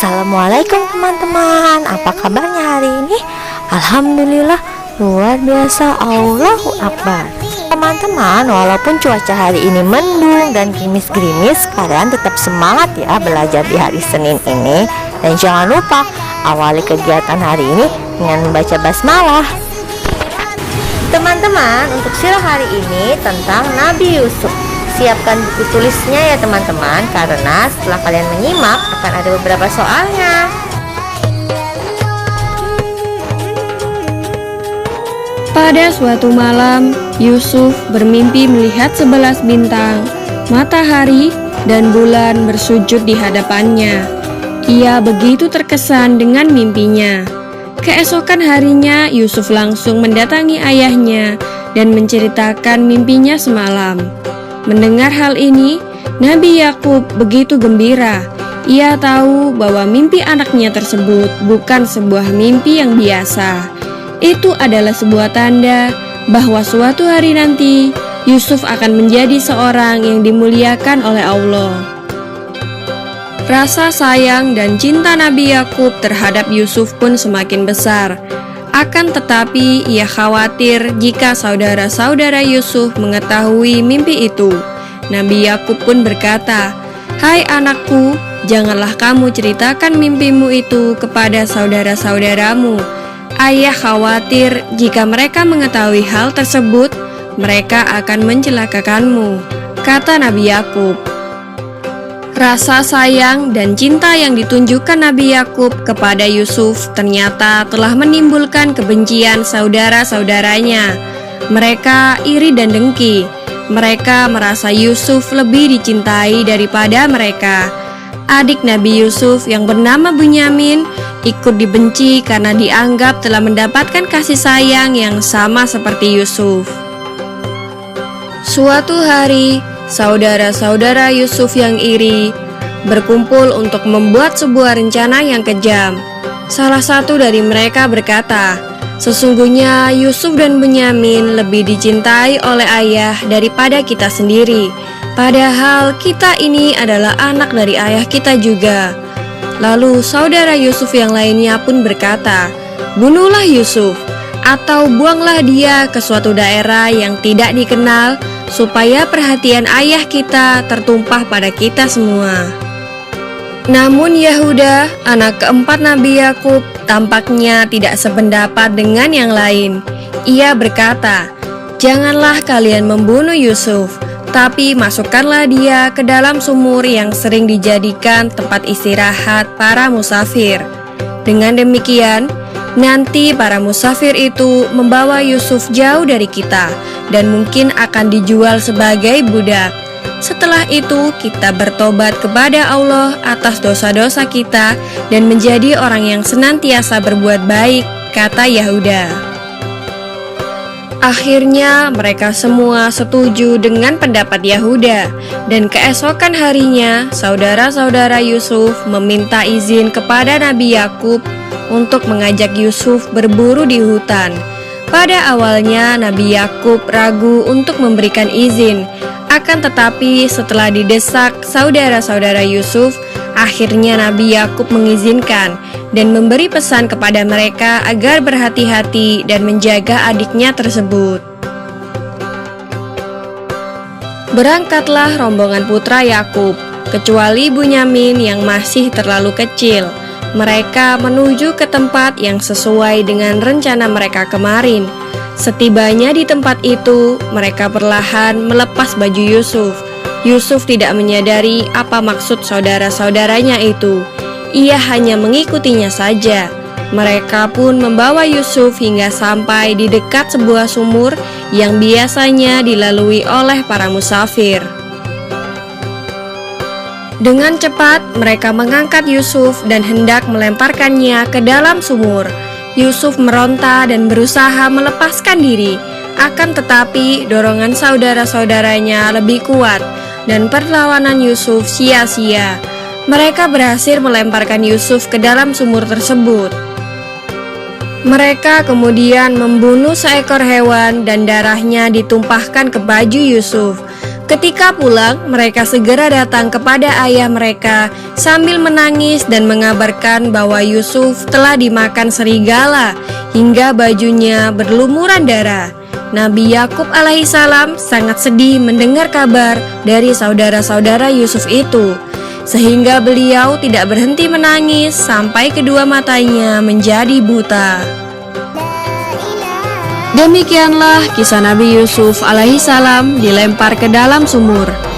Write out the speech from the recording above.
Assalamualaikum teman-teman, apa kabarnya hari ini? Alhamdulillah, luar biasa, Allahu Akbar. Teman-teman, walaupun cuaca hari ini mendung dan gerimis-gerimis, kalian tetap semangat ya belajar di hari Senin ini. Dan jangan lupa awali kegiatan hari ini dengan membaca basmalah. Teman-teman, untuk sirah hari ini tentang Nabi Yusuf. Siapkan buku tulisnya ya teman-teman, karena setelah kalian menyimak akan ada beberapa soalnya. Pada suatu malam, Yusuf bermimpi melihat 11 bintang, matahari, dan bulan bersujud di hadapannya. Ia begitu terkesan dengan mimpinya. Keesokan harinya, Yusuf langsung mendatangi ayahnya dan menceritakan mimpinya semalam. Mendengar hal ini, Nabi Yakub begitu gembira. Ia tahu bahwa mimpi anaknya tersebut bukan sebuah mimpi yang biasa. Itu adalah sebuah tanda bahwa suatu hari nanti Yusuf akan menjadi seorang yang dimuliakan oleh Allah. Rasa sayang dan cinta Nabi Yakub terhadap Yusuf pun semakin besar. Akan tetapi ia khawatir jika saudara-saudara Yusuf mengetahui mimpi itu. Nabi Yakub pun berkata, "Hai anakku, janganlah kamu ceritakan mimpimu itu kepada saudara-saudaramu. Ayah khawatir jika mereka mengetahui hal tersebut, mereka akan mencelakakanmu," kata Nabi Yakub. Rasa sayang dan cinta yang ditunjukkan Nabi Yakub kepada Yusuf ternyata telah menimbulkan kebencian saudara-saudaranya. Mereka iri dan dengki. Mereka merasa Yusuf lebih dicintai daripada mereka. Adik Nabi Yusuf yang bernama Bunyamin ikut dibenci karena dianggap telah mendapatkan kasih sayang yang sama seperti Yusuf. Suatu hari, saudara-saudara Yusuf yang iri berkumpul untuk membuat sebuah rencana yang kejam. Salah satu dari mereka berkata, "Sesungguhnya Yusuf dan Bunyamin lebih dicintai oleh ayah daripada kita sendiri. Padahal kita ini adalah anak dari ayah kita juga." Lalu saudara Yusuf yang lainnya pun berkata, "Bunuhlah Yusuf, atau buanglah dia ke suatu daerah yang tidak dikenal, supaya perhatian ayah kita tertumpah pada kita semua." Namun Yahuda, anak keempat Nabi Yakub, tampaknya tidak sependapat dengan yang lain. Ia berkata, "Janganlah kalian membunuh Yusuf, tapi masukkanlah dia ke dalam sumur yang sering dijadikan tempat istirahat para musafir. Dengan demikian, nanti para musafir itu membawa Yusuf jauh dari kita dan mungkin akan dijual sebagai budak. Setelah itu kita bertobat kepada Allah atas dosa-dosa kita dan menjadi orang yang senantiasa berbuat baik," kata Yahuda. Akhirnya mereka semua setuju dengan pendapat Yahuda, dan keesokan harinya saudara-saudara Yusuf meminta izin kepada Nabi Yakub untuk mengajak Yusuf berburu di hutan. Pada awalnya Nabi Yakub ragu untuk memberikan izin, akan tetapi setelah didesak saudara-saudara Yusuf, akhirnya Nabi Yakub mengizinkan dan memberi pesan kepada mereka agar berhati-hati dan menjaga adiknya tersebut. Berangkatlah rombongan putra Yakub, kecuali Bunyamin yang masih terlalu kecil. Mereka menuju ke tempat yang sesuai dengan rencana mereka kemarin. Setibanya di tempat itu, mereka perlahan melepas baju Yusuf. Yusuf tidak menyadari apa maksud saudara-saudaranya itu. Ia hanya mengikutinya saja. Mereka pun membawa Yusuf hingga sampai di dekat sebuah sumur yang biasanya dilalui oleh para musafir. Dengan cepat, mereka mengangkat Yusuf dan hendak melemparkannya ke dalam sumur. Yusuf meronta dan berusaha melepaskan diri, akan tetapi dorongan saudara-saudaranya lebih kuat dan perlawanan Yusuf sia-sia. Mereka berhasil melemparkan Yusuf ke dalam sumur tersebut. Mereka kemudian membunuh seekor hewan dan darahnya ditumpahkan ke baju Yusuf. Ketika pulang, mereka segera datang kepada ayah mereka sambil menangis dan mengabarkan bahwa Yusuf telah dimakan serigala hingga bajunya berlumuran darah. Nabi Yakub alaihissalam sangat sedih mendengar kabar dari saudara-saudara Yusuf itu, sehingga beliau tidak berhenti menangis sampai kedua matanya menjadi buta. Demikianlah kisah Nabi Yusuf alaihissalam dilempar ke dalam sumur.